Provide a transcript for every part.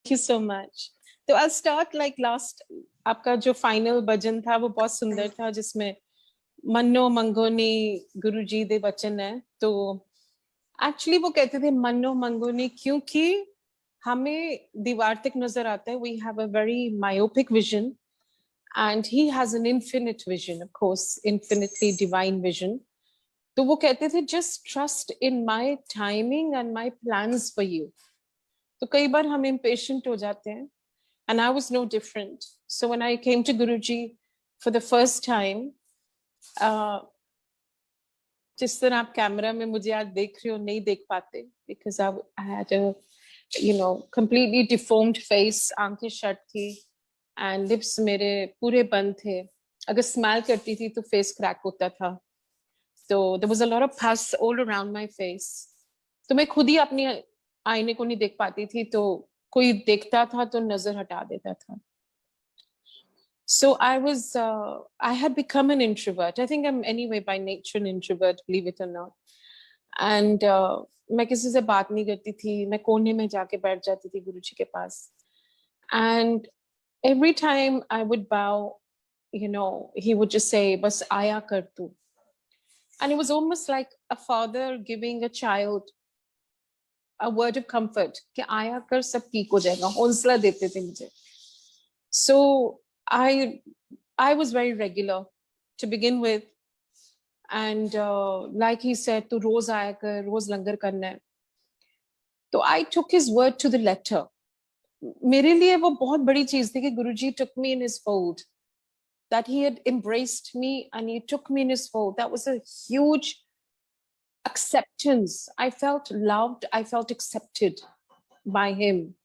you so much. तो I'll start like last. आपका जो final भजन था वो बहुत सुंदर था, जिसमें मन्नो मंगोनी गुरुजी दे वचन है. तो एक्चुअली वो कहते थे मन्नो मंगोनी क्योंकि हमें दीवार तक नजर आता है. We have a very myopic vision and he has an infinite vision, of course, infinitely divine vision. तो वो कहते थे just trust in my timing and my plans for you. तो कई बार हम impatient हो जाते हैं, and I was no different. So when I came to Guruji for the first time, जिस तरह आप कैमरा में मुझे आज देख रहे हो नहीं देख पाते, because I had a completely deformed face, आंखें शट थी and lips मेरे पूरे बंद थे. अगर स्माइल करती थी तो फेस क्रैक होता था. So there was a lot of pus all around my face. तो मैं खुद ही अपनी आईने को नहीं देख पाती थी, तो कोई देखता था तो नजर हटा देता था. So I had become an introvert. I think I'm anyway by nature an introvert, believe it or not. And मैं किसी से बात नहीं करती थी, मैं कोने में जाके बैठ जाती थी गुरुजी के पास. And every time I would bow, he would just say, "Bas आया कर तू." And it was almost like a father giving a child a word of comfort कि आया कर सब ठीक हो जाएगा, हौसला देते थे मुझे. So I was very regular to begin with, and like he said, तू रोज आया कर, रोज लंगर करना है. तो I took his word to the letter. मेरे लिए वो बहुत बड़ी चीज थी कि गुरुजी took me in his fold, that he had embraced me and he took me in his fold. That was a huge acceptance. I felt loved, I felt accepted by him.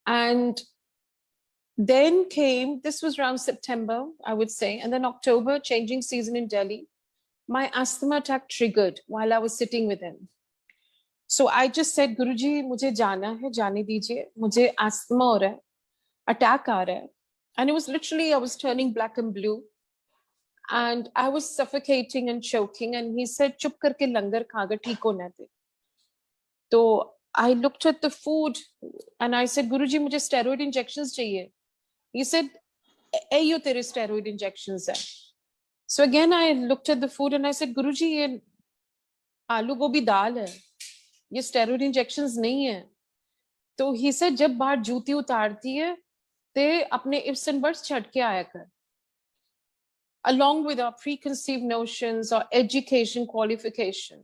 And then came, this was around September, I would say, and then October, changing season in Delhi. My asthma attack triggered while I was sitting with him. So I just said, Guruji, मुझे जाना है, जाने दीजिए, मुझे asthma हो रहा है, attack आ रहा है. And it was literally, I was turning black and blue. And I was suffocating and choking. And he said, "Chup karke langar khaga, theek hona de." So I looked at the food and I said, "Guruji, mujhe steroid injections chahiye." He said, "Yo tere steroid injections hai." So again, I looked at the food and I said, "Guruji, ye aloo gobi dal hai. Ye steroid injections nahi hai." So he said, "Jab bahar juti utarti hai, te apne ifs and buts chhad ke aaya kar." Along with our preconceived notions or education qualification,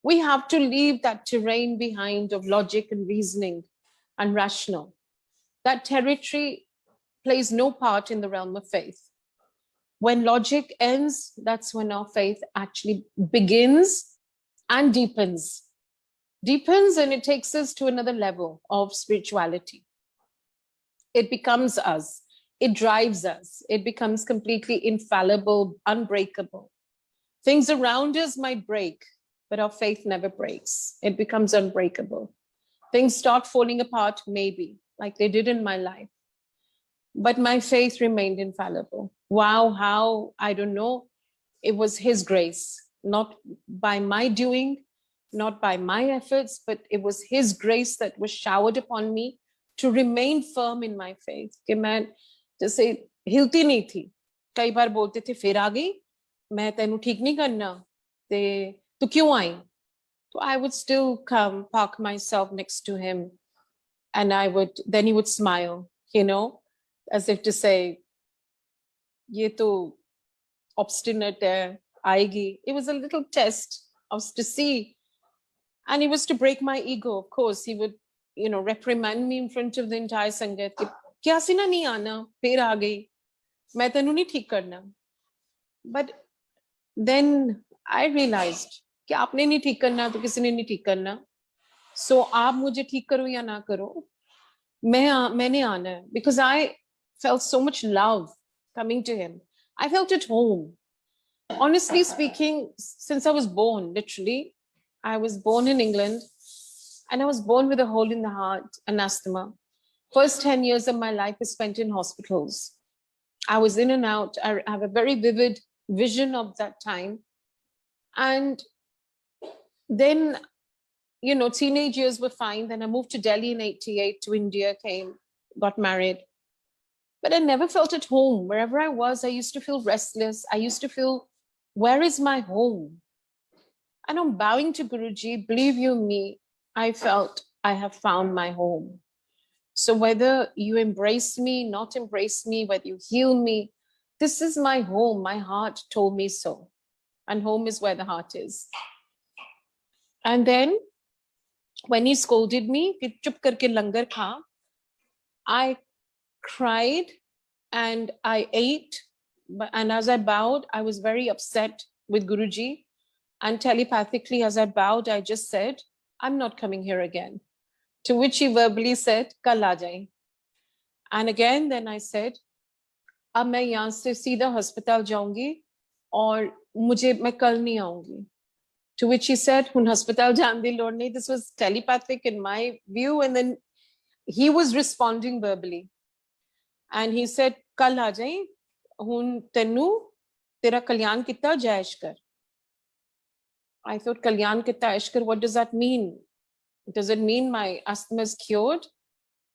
we have to leave that terrain behind of logic and reasoning and rational. That territory plays no part in the realm of faith. When logic ends, that's when our faith actually begins and deepens. Deepens, and it takes us to another level of spirituality. It becomes us. It drives us. It becomes completely infallible, unbreakable. Things around us might break, but our faith never breaks. It becomes unbreakable. Things start falling apart, maybe, like they did in my life. But my faith remained infallible. Wow, how, I don't know. It was his grace, not by my doing, not by my efforts, but it was his grace that was showered upon me to remain firm in my faith. कि मैं जैसे हिलती नहीं थी. कई बार बोलते थे फिर आ गई, मैं तेनू ठीक नहीं करना, ते तू क्यों आई? So I would still come, park myself next to him, and then he would smile, as if to say, "Ye to obstinate hai, aayegi." It was a little test to see, and it was to break my ego. Of course, he would, reprimand me in front of the entire sangat. क्या सीना नहीं आना, फिर आ गई, मैं तेनू नहीं ठीक करना. But then I realized कि आपने नहीं ठीक करना तो किसी ने नहीं ठीक करना. So आप मुझे ठीक करो या ना करो, मैंने आना है. Because I felt so much love coming to him. I felt at home. Honestly speaking, since I was born, literally, I was born in England, and I was born with a hole in the heart and asthma. First 10 years of my life is spent in hospitals. I was in and out. I have a very vivid vision of that time. And then you know, teenage years were fine. Then I moved to Delhi in 88, to India, came, got married. But I never felt at home. Wherever I was, I used to feel restless. I used to feel, where is my home? And on bowing to Guruji, believe you me, I felt I have found my home. So whether you embrace me, not embrace me, whether you heal me, this is my home. My heart told me so. And home is where the heart is. And then when he scolded me, कि चुप करके लंगर खा, I cried and I ate. And as I bowed, I was very upset with Guruji. And telepathically, as I bowed, I just said, I'm not coming here again. To which he verbally said, Kal aa jaye. And again, then I said, अब मैं यहाँ से सीधा अस्पताल जाऊंगी और मैं कल नहीं आऊंगी. To which he said, "Hun hospital jaan di lord nahi." This was telepathic in my view. And then he was responding verbally. And he said, "Kal aa jaye, hun tenu tera kalyan kitta jaish kar." I thought, kalyan kitta jaish kar, what does that mean? Does it mean my asthma is cured?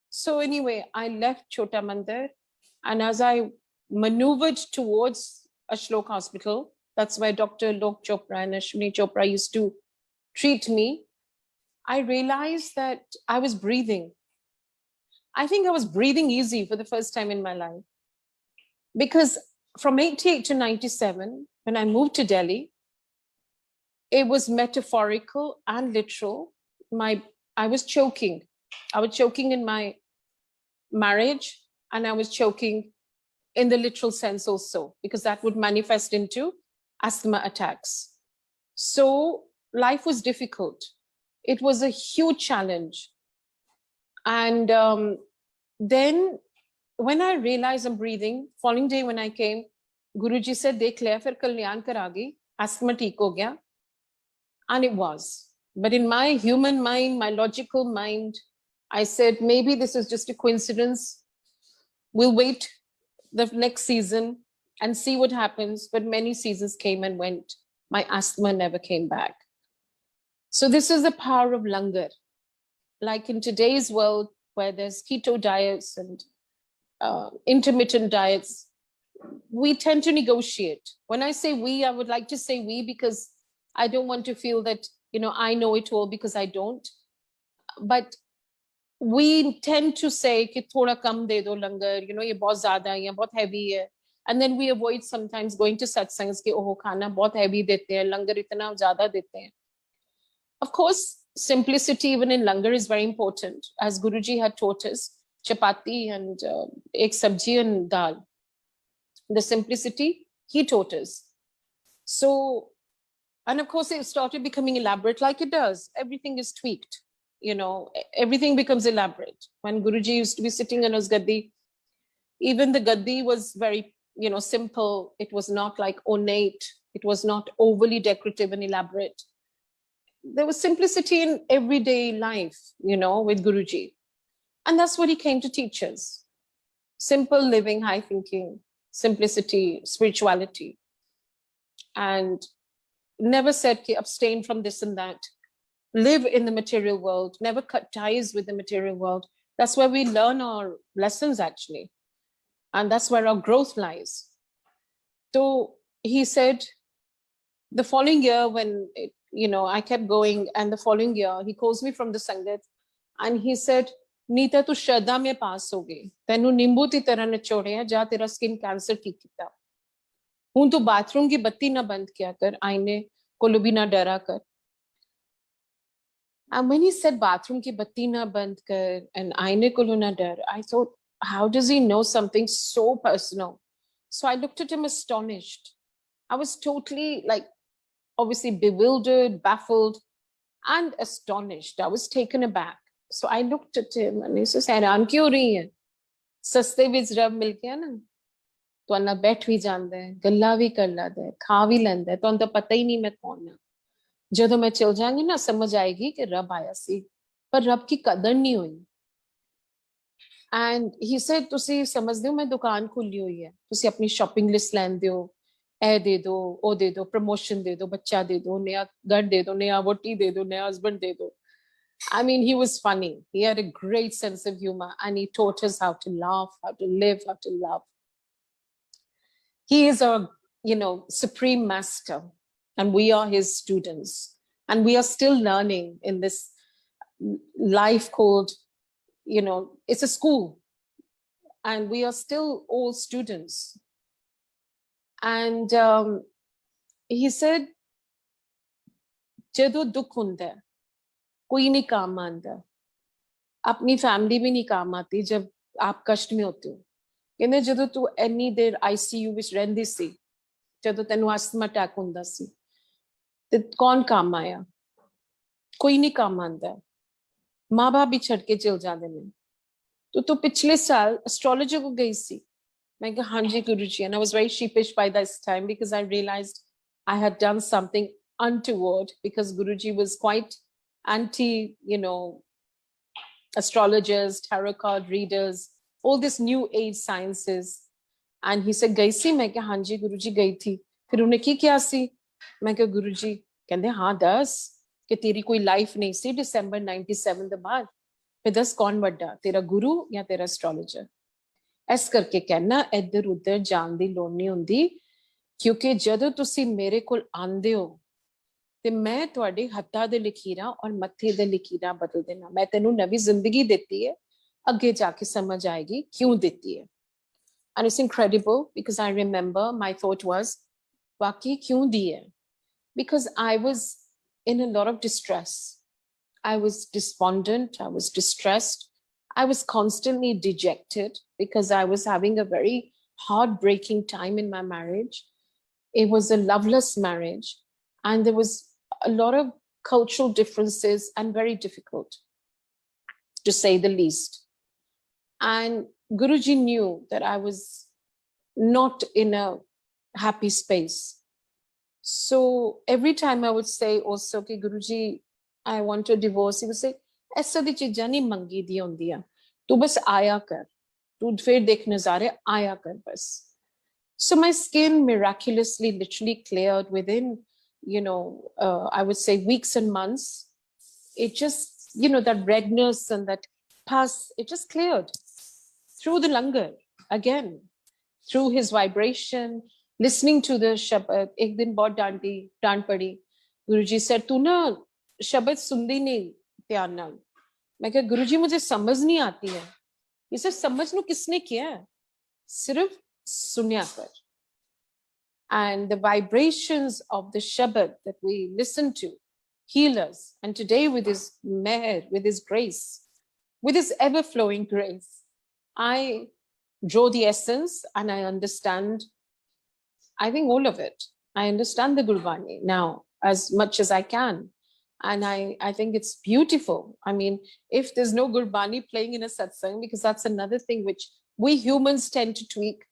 So anyway, I left Chota Mandir. And as I maneuvered towards Ashlok Hospital, that's where Dr. Lok Chopra and Ashwini Chopra used to treat me, I realized that I was breathing. I think I was breathing easy for the first time in my life. Because from 88 to 97, when I moved to Delhi, it was metaphorical and literal. I was choking. I was choking in my marriage, and I was choking in the literal sense also, because that would manifest into asthma attacks. So life was difficult. It was a huge challenge. And then when I realized I'm breathing, following day when I came, Guruji said, "Dekh le, fir kalyan karagi, asthma theek ho gaya." And it was. But in my human mind, my logical mind, I said, maybe this is just a coincidence. We'll wait the next season and see what happens. But many seasons came and went. My asthma never came back. So this is the power of langar. Like in today's world, where there's keto diets and intermittent diets, we tend to negotiate. When I say we, I would like to say we, because I don't want to feel that, you know, I know it all, because I don't. But we tend to say कि थोड़ा कम दे दो लंगर, you know, ये बहुत ज़्यादा है, ये बहुत heavy है. And then we avoid sometimes going to satsangs कि ओह खाना बहुत heavy देते हैं, लंगर इतना ज़्यादा देते हैं. Of course, simplicity even in langar is very important. As Guruji had taught us, chapati and ek sabji and dal. The simplicity he taught us. So, and of course it started becoming elaborate like it does. Everything is tweaked. You know, everything becomes elaborate. When Guruji used to be sitting on his gaddi, even the gaddi was very, you know, simple. It was not like ornate. It was not overly decorative and elaborate. There was simplicity in everyday life, you know, with Guruji. And that's what he came to teach us. Simple living, high thinking, simplicity, spirituality. And never said, abstain from this and that. Live in the material world, never cut ties with the material world. That's where we learn our lessons, actually. And that's where our growth lies. So he said, the following year when, you know, I kept going, and the following year, he calls me from the sangat, and he said, "Nita, tu shraddha mein paas ho gayi. Tenu nimbu di tarah nichode ja tera skin cancer theek kita. Hun tu bathroom ki batti na band kiya kar, aine ko bhi na dara kar." And when he said bathroom ki batti na band kar and aine ko na dar, I thought, how does he know something so personal? So I looked at him astonished. I was totally like, obviously bewildered, baffled, and astonished. I was taken aback. So I looked at him and he says, "हैरान क्यों रही है? सस्ते विच रब मिल गया ना, तो अन्ना बैठ भी जांदा है, गल्ला भी कर लादा है, खा भी लैंदा है, तो पता ही नहीं मैं कौन हां. ਜਦੋਂ मैं चल जाऊंगी ना, समझ आएगी कि रब आया सी, पर रब की कदर नहीं हुई." And he said, "तुसी समझदे हो मैं दुकान खुली हुई है, तुसी अपनी शॉपिंग लिस्ट लैंदे हो, ए दे दो, ओ दे दो, प्रमोशन दे दो, बच्चा दे दो, नया घर दे दो, नया वोटी दे दो, नया हस्बैंड दे दो, I mean, he was funny. He had a great sense of humor, and he taught us how to laugh, how to live, how to love. He is our, supreme master, and we are his students. And we are still learning in this life called, it's a school. And we are still all students. And he said, जदों दुख हुंदा है कोई नहीं काम आंदा, अपनी family भी नहीं काम आती जब आप कष्ट में होते हो। कहंदे जदों तू इन्नी देर आईसीयू विच रहिंदी सी, जदों तैनू अस्थमा अटैक हुंदा सी, ते कौन काम आया? कोई नहीं काम आंदा, माँ बाप भी छड़ के चल जाते हैं। तो तू पिछले साल एस्ट्रोलॉजर को गई सी? मैं कहा हाँ जी गुरुजी, and I was very sheepish by this time because I realized I had done something untoward, because Guruji was quite anti, astrologers, tarot card readers, all this new age sciences. And he said, गई सी? मैं कहा हाँ जी गुरुजी गई थी। फिर उन्हें की क्या सी? मैं कहा गुरुजी, कहंदे हाँ दस कि तेरी कोई लाइफ नहीं सी दिसंबर 97 ਦੇ बाद। फिर दस कौन वड्डा, तेरा गुरु या तेरा एस्ट्रोलॉजर? इस करके कहना इधर उधर जान दी लोड़ नहीं हुंदी, क्योंकि जदों तुसी मेरे कोल आंदे हो ते मैं तुहाडे हत्थां दे लकीरां और मत्थे दे लकीरां बदल देना। मैं तैनू नवी जिंदगी देती है, अगे जाके समझ आएगी क्यों देती है। And it's incredible because I remember my thought was, वाकई क्यों दी है? Because I was in a lot of distress. I was despondent, I was distressed, I was constantly dejected because I was having a very heartbreaking time in my marriage. It was a loveless marriage, and there was a lot of cultural differences and very difficult, to say the least. And Guruji knew that I was not in a happy space. So every time I would say also, okay, Guruji, I want a divorce, he would say, ऐसा दी चीज़ां नहीं मंगी दी होंदियां, तू बस आया कर, तू फिर देख नज़ारे आया कर बस. So my skin miraculously, literally cleared within, I would say weeks and months. It just, that redness and that pus, it just cleared through the langar again, through his vibration, listening to the Shabad. एक दिन बहुत डांट पड़ी. Guruji said, तू ना शब्द सुनती नहीं ध्यान नाल. मैं कहा गुरुजी मुझे समझ नहीं आती है. He said, समझ नु किसने किया है? सिर्फ सुनिया कर. And the vibrations of the Shabad that we listen to heal us. And today with his meher, with his grace, with his ever-flowing grace, I draw the essence and I understand, I think all of it. I understand the Gurbani now as much as I can. And I think it's beautiful. I mean, if there's no Gurbani playing in a satsang, because that's another thing which we humans tend to tweak.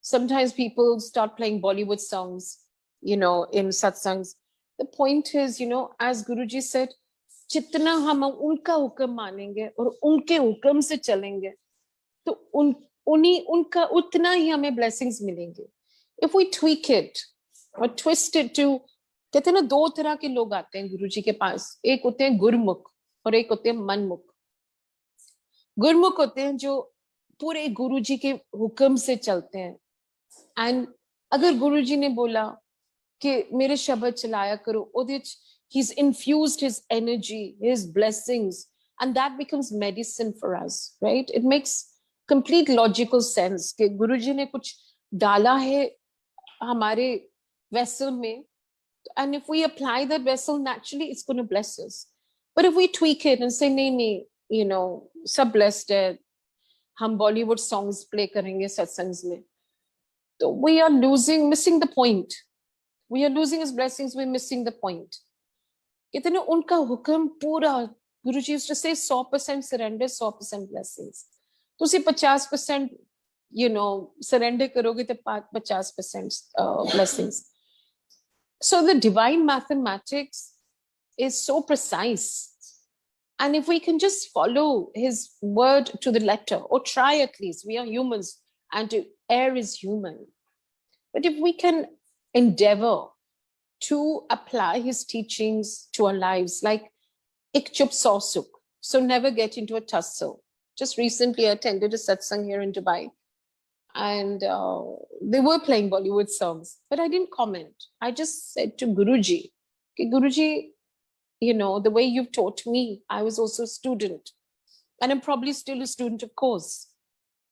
Sometimes people start playing Bollywood songs, in satsangs. The point is, as Guruji said, जितना हम उनका हुक्म मानेंगे और उनके हुक्म से चलेंगे, तो उनका उतना ही हमें blessings मिलेंगे. If we tweak it or twist it to, कहते हैं ना, दो तरह के लोग आते हैं गुरुजी के पास. एक होते हैं गुरमुख और एक होते हैं मनमुख. गुरमुख होते हैं जो पूरे गुरुजी के हुक्म से चलते हैं. एंड अगर गुरुजी ने बोला कि मेरे शब्द चलाया करो, ओदे he's infused his energy, his blessings, and that becomes medicine for us, right? It makes complete logical sense कि गुरुजी ने कुछ डाला है हमारे vessel में, and if we apply that vessel naturally, it's going to bless us. But if we tweak it and say नहीं, सब blessed है, हम Bollywood songs play करेंगे सत्संग्स में, so we are missing the point. We are losing his blessings, we're missing the point. कहते हैं उनका हुक्म पूरा, Guruji used to say 100% surrender, 100% blessings. तो उसे 50% surrender करोगे तो 50% blessings. So the divine mathematics is so precise. And if we can just follow his word to the letter, or try at least, we are humans and to err is human. But if we can endeavor to apply his teachings to our lives, like Ik chup saw suk. So never get into a tussle. Just recently I attended a satsang here in Dubai, and they were playing Bollywood songs, but I didn't comment. I just said to Guruji, okay, Guruji, you know, the way you've taught me, I was also a student, and I'm probably still a student, of course,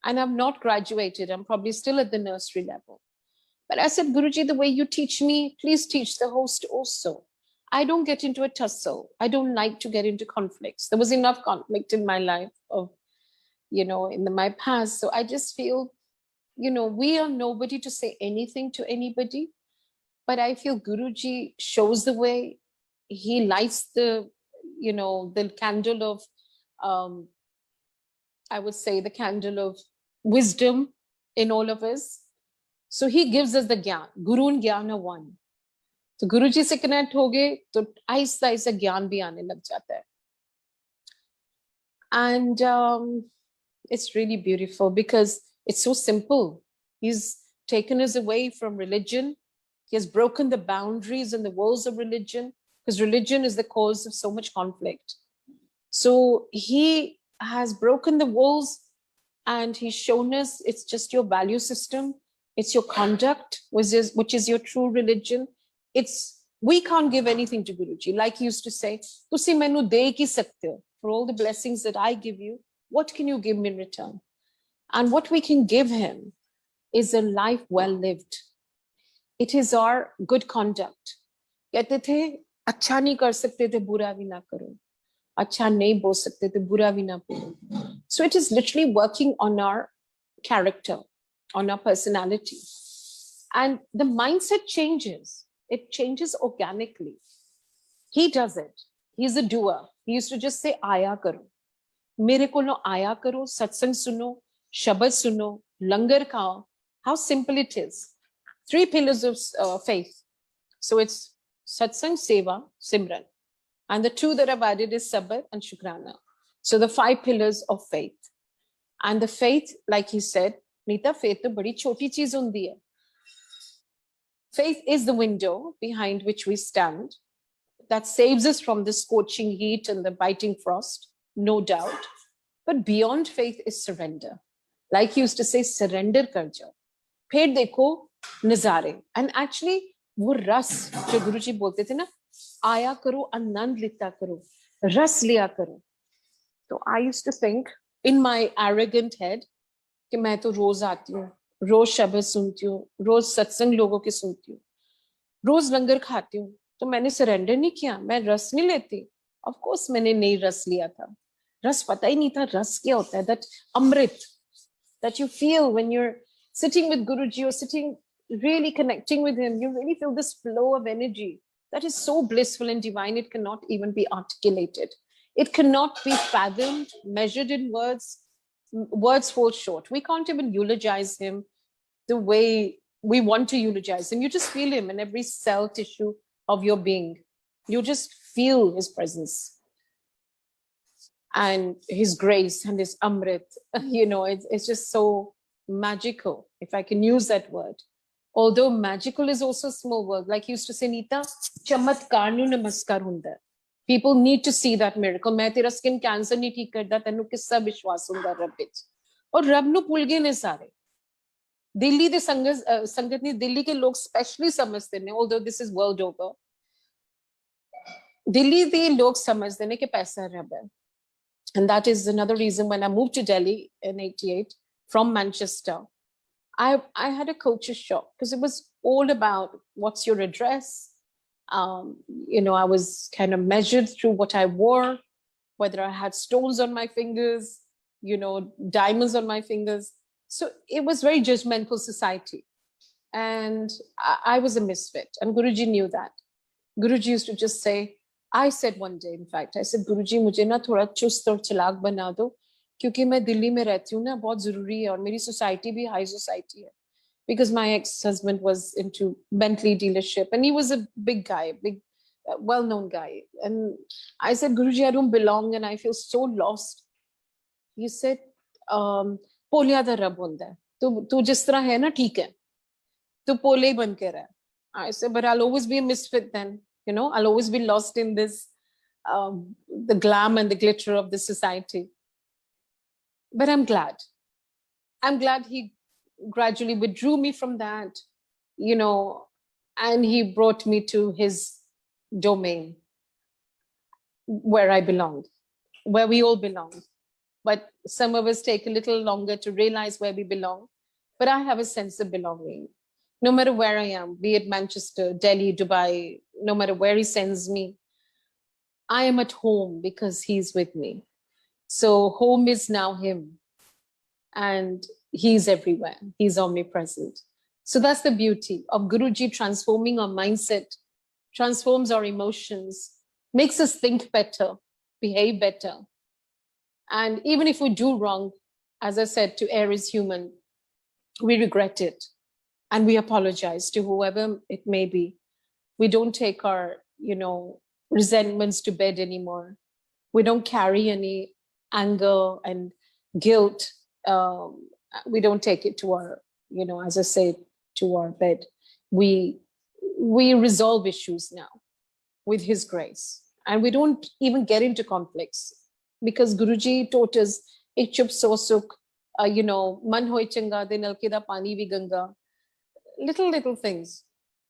and I've not graduated. I'm probably still at the nursery level. But I said, Guruji, the way you teach me, please teach the host also. I don't get into a tussle. I don't like to get into conflicts. There was enough conflict in my life of, you know, in my past. So I just feel, you know, we are nobody to say anything to anybody. But I feel Guruji shows the way. He lights the, you know, the candle of, I would say the candle of wisdom in all of us. So he gives us the gyan. Gurun Gyana one. तो गुरुजी से connect हो गए तो आहिस्ता आहिस्ता ज्ञान भी आने लग जाता है. And it's really beautiful because it's so simple. He's taken us away from religion. He has broken the boundaries and the walls of religion, because religion is the cause of so much conflict. So he has broken the walls, and he's shown us it's just your value system. It's your conduct, which is your true religion. We can't give anything to Guruji. Like he used to say, "Tusi mainu de ki sakte ho." For all the blessings that I give you, what can you give me in return? And what we can give him is a life well lived. It is our good conduct. कहते थे अच्छा नहीं कर सकते थे बुरा भी ना करो, अच्छा नहीं बोल सकते थे बुरा भी ना बोलो. So it is literally working on our character, on our personality, and the mindset changes. It changes organically. He does it. He's a doer. He used to just say आया करो, मेरे को लो आया करो, सत्संग सुनो, शब्द सुनो, लंगर खाओ. How simple it is. 3 pillars of faith. So it's satsang, seva, simran. And the 2 that I've added is sabar and shukrana. So the 5 pillars of faith. And the faith, like he said, Anita, faith to badi choti cheez hundi hai. Faith is the window behind which we stand that saves us from the scorching heat and the biting frost, no doubt. But beyond faith is surrender. Like he used to say, surrender kar jao. फिर देखो नजारे. And actually वो रस जो गुरुजी बोलते थे ना, आया करो, आनंद लेता करो, रस लिया करो. तो I used to think in my arrogant head कि मैं तो रोज आती हूँ, रोज शब्द सुनती हूँ, रोज सत्संग लोगों के सुनती हूँ, रोज लंगर खाती हूँ, तो मैंने सरेंडर नहीं किया, मैं रस नहीं लेती. Of course मैंने नहीं रस लिया था. रस पता ही नहीं था रस क्या होता है. That amrit that you feel when you're sitting with Guruji or sitting really connecting with him, you really feel this flow of energy that is so blissful and divine, it cannot even be articulated. It cannot be fathomed, measured in words. Words fall short. We can't even eulogize him the way we want to eulogize him. You just feel him in every cell tissue of your being. You just feel his presence and his grace and his amrit. You know, it's just so magical, if I can use that word. Although magical is also a small word. Like he used to say, Anita, chamatkar nu namaskar hunda. People need to see that miracle. मैं तेरा skin cancer नहीं ठीक करता, तेनू किस्सा विश्वास हुंदा रब विच. और रब नू भुल गए ने सारे. दिल्ली दे संगत ने, दिल्ली के लोग स्पेशली समझते ने, although this is world over. Delhi दे लोग समझते ने कि पैसा रब है. And that is another reason when I moved to Delhi in 88 from Manchester, I had a culture shock because it was all about what's your address. You know, I was kind of measured through what I wore, whether I had stones on my fingers, you know, diamonds on my fingers. So it was very judgmental society. And I was a misfit. And Guruji knew that. Guruji used to just say, I said one day, in fact, I said, Guruji, मुझे ना थोड़ा चुस्त और चालाक बना दो, क्योंकि मैं दिल्ली में रहती हूँ ना, बहुत जरूरी है, और मेरी सोसाइटी भी हाई सोसाइटी है. Because my ex-husband was into Bentley dealership, and he was a big guy, big, well-known guy. And I said, Guruji, I don't belong, and I feel so lost. He said, polio दा रब होंदा है, तू जिस तरह है ना ठीक है, तू पोले ही बन के रह. I said, but I'll always be a misfit then. You know, I'll always be lost in this the glam and the glitter of the society. But I'm glad. I'm glad he gradually withdrew me from that, you know, and he brought me to his domain where I belong, where we all belong. But some of us take a little longer to realize where we belong. But I have a sense of belonging. No matter where I am, be it Manchester, Delhi, Dubai, no matter where he sends me, I am at home because he's with me. So home is now him. And he's everywhere. He's omnipresent. So that's the beauty of Guruji transforming our mindset, transforms our emotions, makes us think better, behave better. And even if we do wrong, as I said, to err is human, we regret it. And we apologize to whoever it may be. We don't take our, resentments to bed anymore. We don't carry any anger and guilt. We don't take it to our, as I said, to our bed. We resolve issues now with his grace. And we don't even get into conflicts because Guruji taught us, ek chup so sukh, man hoy changa, de nalke da pani vi ganga. Little things.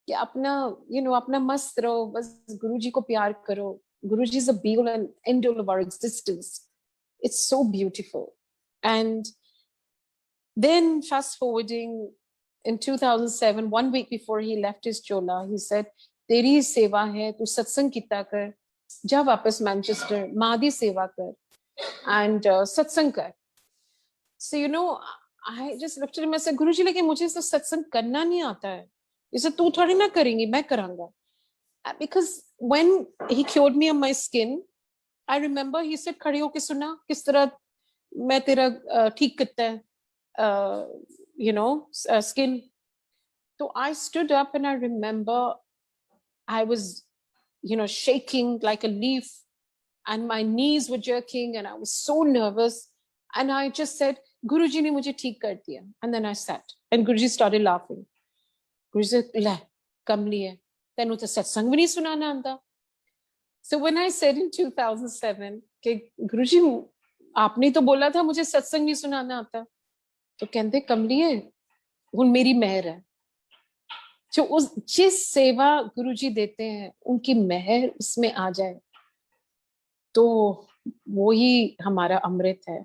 कि अपना मस्त रहो, बस गुरुजी को प्यार करो. Guruji is a be all and end all of our existence. It's so beautiful. And then fast forwarding in 2007, 1 week before he left his chola, he said, तेरी सेवा है, तू सत्संग किता कर, जा वापस मैनचेस्टर, माँ दी सेवा कर, and सत्संग कर. So, I just looked at him and said, Guruji, लेकिन मुझे तो सत्संग करना नहीं आता है. He said, तू थोड़ी ना करेंगी, मैं करांगा. Because when he cured me of my skin, I remember he said, खड़ी होके सुना, किस तरह मैं तेरा ठीक करता है, skin. So I stood up and I remember I was, shaking like a leaf and my knees were jerking and I was so nervous. And I just said, Guruji ne mujhe theek kar diya. And then I sat and Guruji started laughing. Guruji said, le, kamli hai. Tenu to satsang bhi nahi sunana aanda. So when I said in 2007, कि Guruji, आपने तो बोला था मुझे सत्संग नहीं सुनाना आता, तो कहते कमली है, हुन मेरी मेहर है. जो उस जिस सेवा गुरुजी देते हैं, उनकी मेहर उसमें आ जाए, तो वो ही हमारा अमृत है,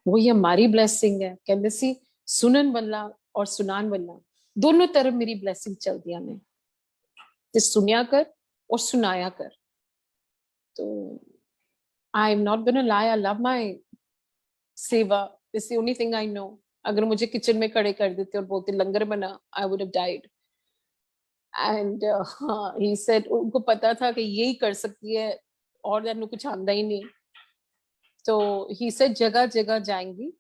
वो ही हमारी ब्लेसिंग है. कहते सी सुनन वाला और सुनान वाला दोनों तरफ मेरी ब्लेसिंग चल दिया ने, ते सुनिया कर और सुनाया कर. तो I'm not gonna lie, I love my seva. It's the only thing I know. अगर मुझे किचन में खड़े कर देते और बोलते लंगर बना, I would have died. And he said उनको पता था कि यही कर सकती है और उन्हें कुछ आंदा ही नहीं. So he said जगह जगह जाएंगी,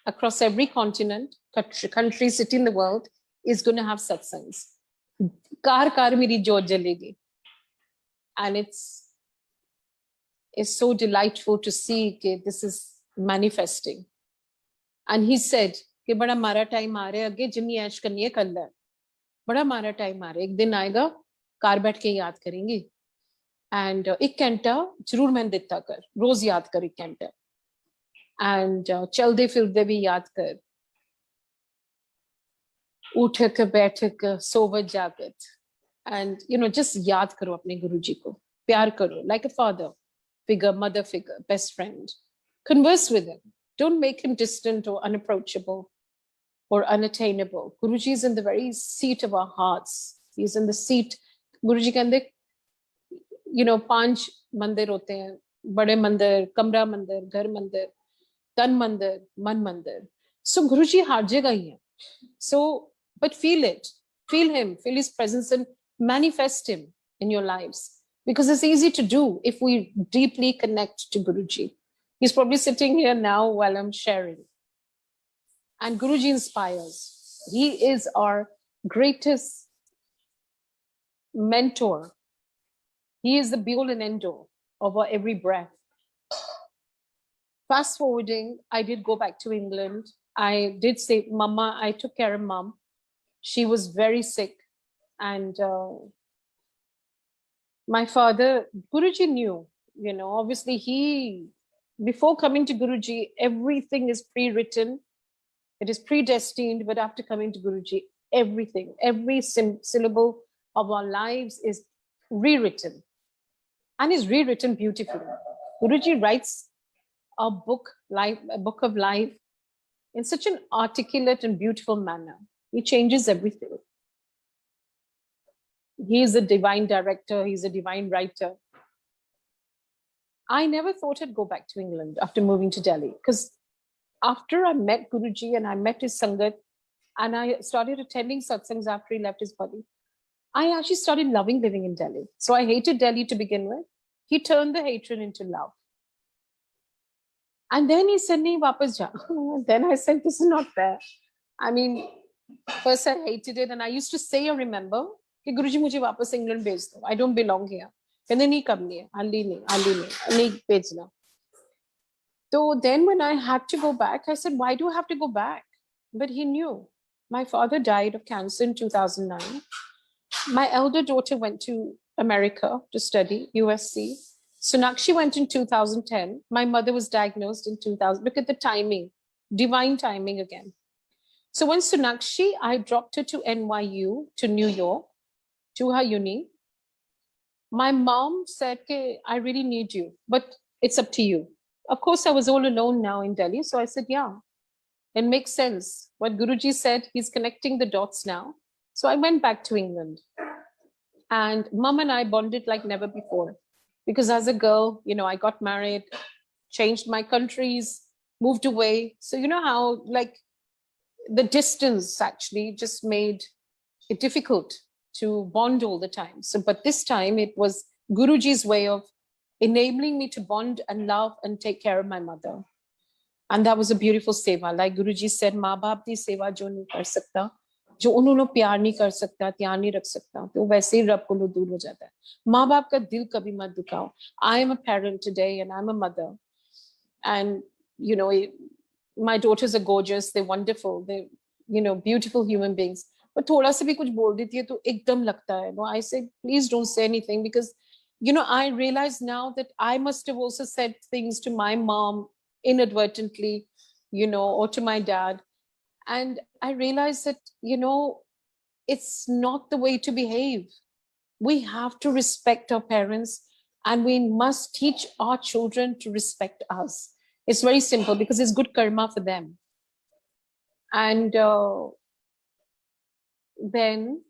across every continent, country, city in the world is going to have satsangs. Car car मेरी जोत जलेगी. And it's so delightful to see that this is manifesting. And he said कि बड़ा मारा time आ रहा है, आगे जिन्नी ऐश करनी है कर ले, बड़ा मारा टाइम आ रहा है, एक दिन आएगा कार बैठ के याद करेंगी. एंड एक घंटा जरूर मैं दिता कर, रोज याद कर 1 घंटा, एंड चलते फिरते भी याद कर, उठक बैठक सोवत जागत, एंड जस्ट याद करो अपने गुरुजी को, प्यार करो, like a father figure, mother figure, best friend. Converse with him. Don't make him distant or unapproachable or unattainable. Guruji is in the very seat of our hearts. He's in the seat. Guruji कहते, 5 मंदिर होते हैं, बड़े मंदिर, कमरा मंदिर, घर मंदिर, तन मंदिर, मन मंदिर. So Guruji हर जगह ही है. So, but feel it, feel him, feel his presence and manifest him in your lives. Because it's easy to do if we deeply connect to Guruji. He's probably sitting here now while I'm sharing. And Guruji inspires. He is our greatest mentor. He is the be-all and end-all of our every breath. Fast forwarding, I did go back to England. I did say, Mama, I took care of Mom. She was very sick. And my father, Guruji knew obviously before coming to Guruji, everything is pre-written. It is predestined, but after coming to Guruji, everything, every syllable of our lives is rewritten and is rewritten beautifully. Guruji writes a book of life in such an articulate and beautiful manner. He changes everything. He is a divine director. He's a divine writer. I never thought I'd go back to England after moving to Delhi, because after I met Guruji and I met his sangat and I started attending satsangs after he left his body, I actually started loving living in Delhi. So I hated Delhi to begin with. He turned the hatred into love. And then he said, nahi, wapas ja. Then I said, this is not fair. I mean, first I hated it. And I used to say, I remember, कि Guruji mujhe wapas England bhej do. I don't belong here. And then nahi karni hai, nahi bhejna. So then when I had to go back, I said, why do I have to go back? But he knew. My father died of cancer in 2009. My elder daughter went to America to study, USC. Sonakshi went in 2010. My mother was diagnosed in 2000. Look at the timing, divine timing again. So when Sonakshi, I dropped her to NYU, to New York, to her uni. My mom said, okay, I really need you, but it's up to you. Of course, I was all alone now in Delhi. So I said, yeah, it makes sense. What Guruji said, he's connecting the dots now. So I went back to England. And Mom and I bonded like never before. Because as a girl, I got married, changed my countries, moved away. So you know how like the distance actually just made it difficult to bond all the time. So, but this time it was Guruji's way of enabling me to bond and love and take care of my mother. And that was a beautiful seva. Like Guruji said, माँ बाप दी सेवा जो नहीं कर सकता, जो उन्होंने प्यार नहीं कर सकता, ध्यान नहीं रख सकता, तो वैसे ही रब को दूर हो जाता है. माँ बाप का दिल कभी मत दुखाओ. I am a parent today and I'm a mother. And, my daughters are gorgeous. They're wonderful. They're, beautiful human beings. But थोड़ा सा भी कुछ बोल देती है तो एकदम लगता है. No, I say, please don't say anything because, I realize now that I must have also said things to my mom inadvertently, or to my dad. And I realized that, it's not the way to behave. We have to respect our parents and we must teach our children to respect us. It's very simple because it's good karma for them. And then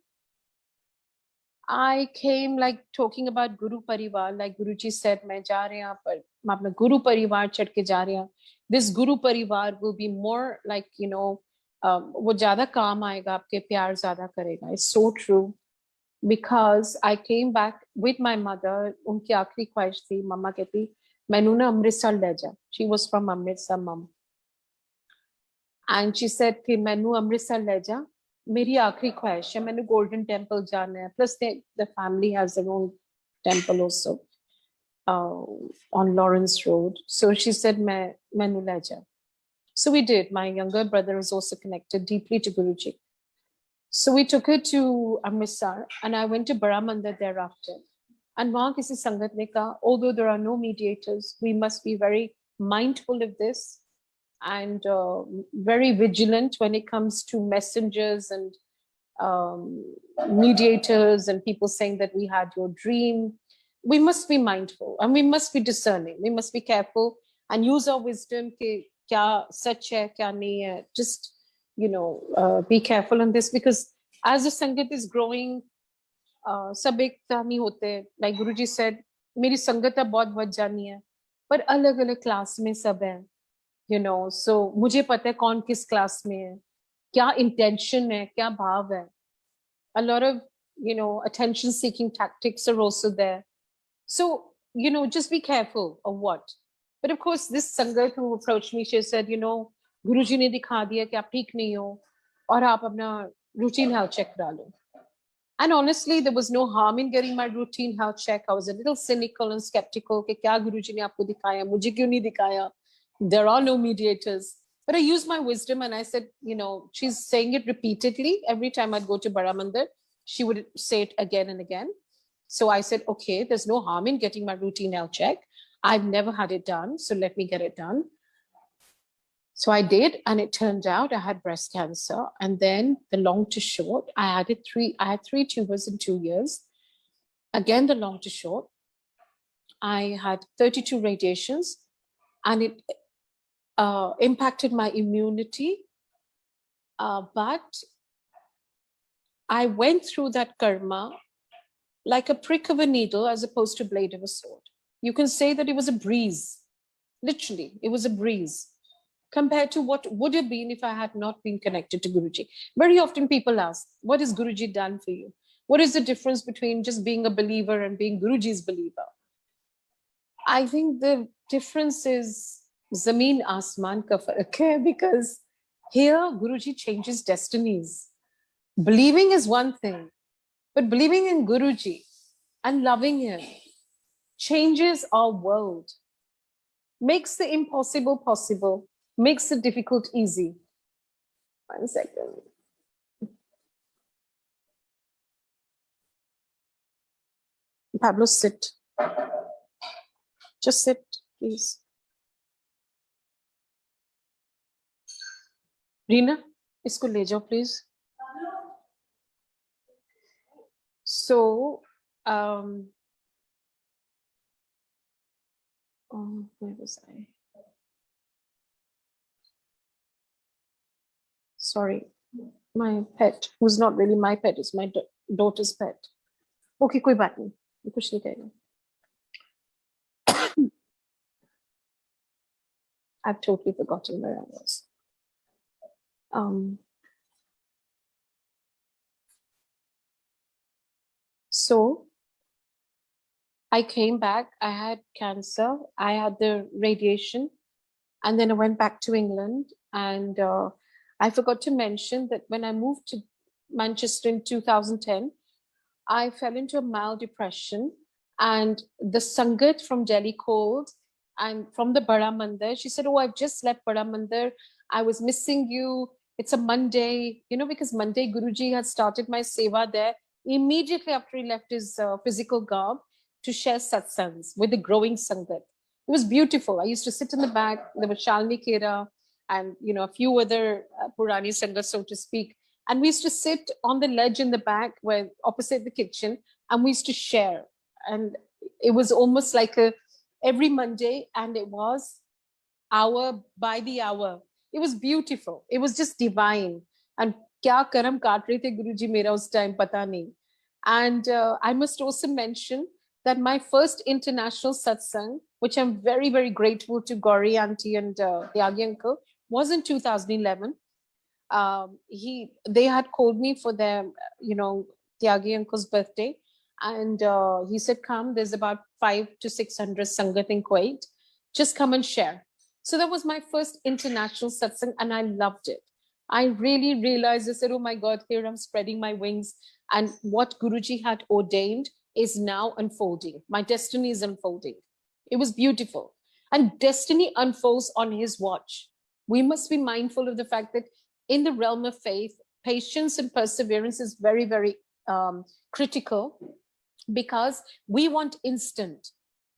I came like talking about Guru Parivar, like Guruji said, मैं जा रहे हैं पर मैं अपना Guru Parivar चढ़ के जा रहे हैं. This Guru Parivar will be more like, वो ज़्यादा काम आएगा, आपके प्यार ज़्यादा करेगा. It's so true. Because I came back with my mother, उनकी आखिरी ख्वाहिश थी, मम्मा कहती, मैनू ना अमृतसर ले जा. She was from Amritsar, mom. And she said कि मैनू अमृतसर ले जा. मेरी आखिरी ख्वाहिश है, मैंने गोल्डन टेम्पल जाना है. Plus the family has their own temple also on Lawrence Road. So she said, मैनू ले जा. So we did. My younger brother is also connected deeply to Guruji. So we took her to Amritsar and I went to Baramandir thereafter. And वहाँ किसी संगत ने कहा, although there are no mediators, we must be very mindful of this and very vigilant when it comes to messengers and mediators and people saying that we had your dream. We must be mindful and we must be discerning. We must be careful and use our wisdom. कि क्या सच है, क्या नहीं है. Just, be careful on this because as the Sangat is growing, सब एकता नहीं होते. Like Guruji said, मेरी संगत अब बहुत बढ़ जानी है, पर अलग अलग क्लास में सब है. So मुझे पता है कौन किस क्लास में है, क्या intention है, क्या भाव है. A lot of, attention seeking tactics are also there. So, just be careful of what. But of course, this Sangat who approached me, she said, Guruji ने दिखा दिया कि आप ठीक नहीं हो और आप अपना routine health check करा लो. And honestly, there was no harm in getting my routine health check. I was a little cynical and skeptical कि क्या गुरुजी ने आपको दिखाया, मुझे क्यों नहीं दिखाया? There are no mediators. But I used my wisdom and I said, she's saying it repeatedly. Every time I'd go to Baramandir, she would say it again and again. So I said, okay, there's no harm in getting my routine health check. I've never had it done, so let me get it done. So I did, and it turned out I had breast cancer. And then the long to short, I had three tumors in 2 years. Again, the long to short, I had 32 radiations, and it impacted my immunity. But I went through that karma like a prick of a needle as opposed to a blade of a sword. You can say that it was a breeze. Literally, it was a breeze compared to what would have been if I had not been connected to Guruji. Very often people ask, what has Guruji done for you? What is the difference between just being a believer and being Guruji's believer? I think the difference is Zameen Asman ka farak hai, because here Guruji changes destinies. Believing is one thing, but believing in Guruji and loving him changes our world, makes the impossible possible, makes the difficult easy. 1 second. Pablo, sit. Just sit, please. Reena, isko le jao, please. So, where was I? Sorry, my pet, who's not really my pet, is my daughter's pet. Okay, koi baat nahi. Kuch nahi kahega. I've totally forgotten where I was. So I came back, I had cancer, I had the radiation, and then I went back to England. And I forgot to mention that when I moved to Manchester in 2010, I fell into a mild depression, and the sangat from Delhi called, and from the Bada Mandir, she said, oh, I've just left Bada Mandir. I was missing you. It's a Monday, because Monday Guruji had started my seva there immediately after he left his physical garb to share satsangs with the growing sangat. It was beautiful. I used to sit in the back. There was Shalini Kera and, a few other Purani sangat, so to speak. And we used to sit on the ledge in the back where opposite the kitchen, and we used to share. And it was almost like every Monday, and it was hour by the hour. It was beautiful. It was just divine. And kya karam kaat rahe the Guruji mera us time pata nahi. And I must also mention that my first international satsang, which I'm very, very grateful to Gauri Aunty and Tyagi uncle, was in 2011. They had called me for their, Tyagi uncle's birthday. And he said, come, there's about 500 to 600 sangat in Kuwait. Just come and share. So that was my first international satsang, and I loved it. I really realized, I said, oh my God, here I'm spreading my wings. And what Guruji had ordained is now unfolding. My destiny is unfolding. It was beautiful. And destiny unfolds on his watch. We must be mindful of the fact that in the realm of faith, patience and perseverance is very, very critical, because we want instant.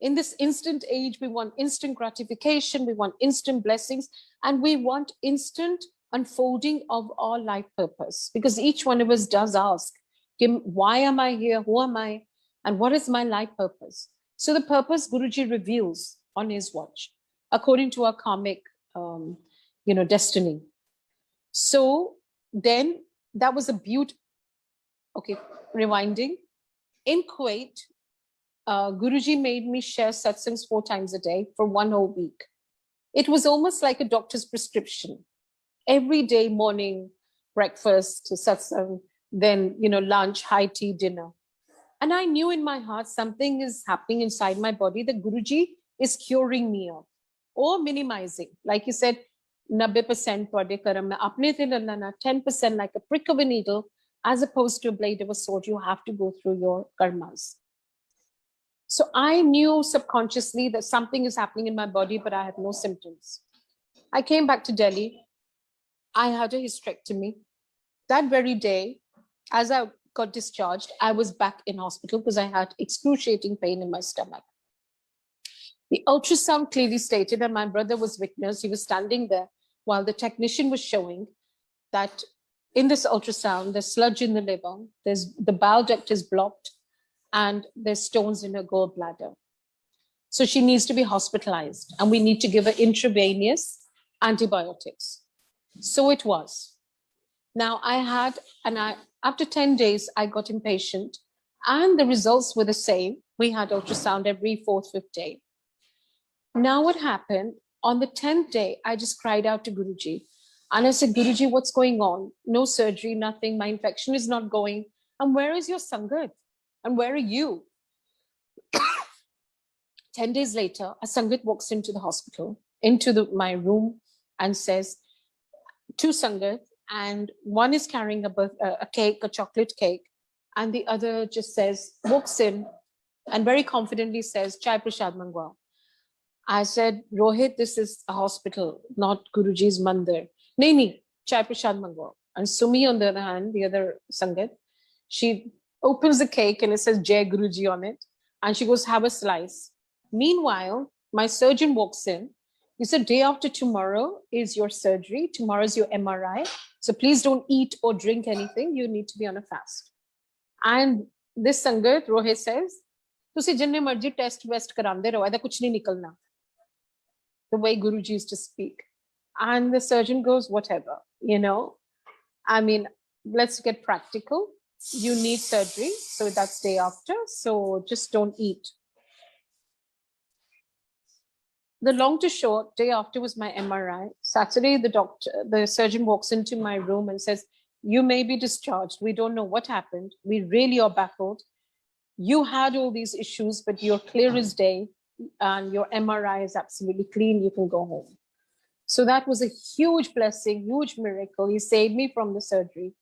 In this instant age, we want instant gratification, we want instant blessings, and we want instant unfolding of our life purpose, because each one of us does ask, why am I here? Who am I? And what is my life purpose? So the purpose Guruji reveals on his watch, according to our karmic, destiny. So then that was a beaut. Okay, rewinding. In Kuwait, Guruji made me share satsangs 4 times a day for 1 whole week. It was almost like a doctor's prescription. Every day, morning, breakfast, satsang, then, lunch, high tea, dinner. And I knew in my heart something is happening inside my body that Guruji is curing me of, or minimizing. Like you said, 90% ਤੁਹਾਡੇ ਕਰਮ ਮੈਂ ਆਪਣੇ ਤੇ ਲੈ ਲੈਣਾ, 10% like a prick of a needle, as opposed to a blade of a sword. You have to go through your karmas. So I knew subconsciously that something is happening in my body, but I had no symptoms. I came back to Delhi. I had a hysterectomy. That very day, as I got discharged, I was back in hospital because I had excruciating pain in my stomach. The ultrasound clearly stated, and my brother was witness, he was standing there while the technician was showing that in this ultrasound, there's sludge in the liver, the bile duct is blocked, and there's stones in her gallbladder. So she needs to be hospitalized, and we need to give her intravenous antibiotics. So it was. Now after 10 days, I got impatient, and the results were the same. We had ultrasound every 4th, 5th day. Now what happened, on the 10th day, I just cried out to Guruji. And I said, Guruji, what's going on? No surgery, nothing. My infection is not going. And where is your sangat? And where are you? 10 days later, a sangat walks into the hospital, into my room, and says, 2 sangat, and one is carrying a cake, a chocolate cake, and the other just walks in and very confidently says, Chai Prashad Mangwa. I said, Rohit, this is a hospital, not Guruji's mandir. Nahi, Chai Prashad Mangwa. And Sumi, on the other hand, the other sangat, she opens the cake and it says Jai Guruji on it. And she goes, have a slice. Meanwhile, my surgeon walks in. He said, day after tomorrow is your surgery. Tomorrow is your MRI. So please don't eat or drink anything. You need to be on a fast. And this sangat, Rohit says, तुसी जिन्ने मर्जी test west करांदे रहो, ऐसा कुछ नहीं निकलना. The way Guruji used to speak. And the surgeon goes, whatever, I mean, let's get practical. You need surgery. So that's day after. So just don't eat. The long to short, day after was my MRI. Saturday, the surgeon walks into my room and says, you may be discharged. We don't know what happened. We really are baffled. You had all these issues, but you're clear as day and your MRI is absolutely clean. You can go home. So that was a huge blessing, huge miracle. He saved me from the surgery.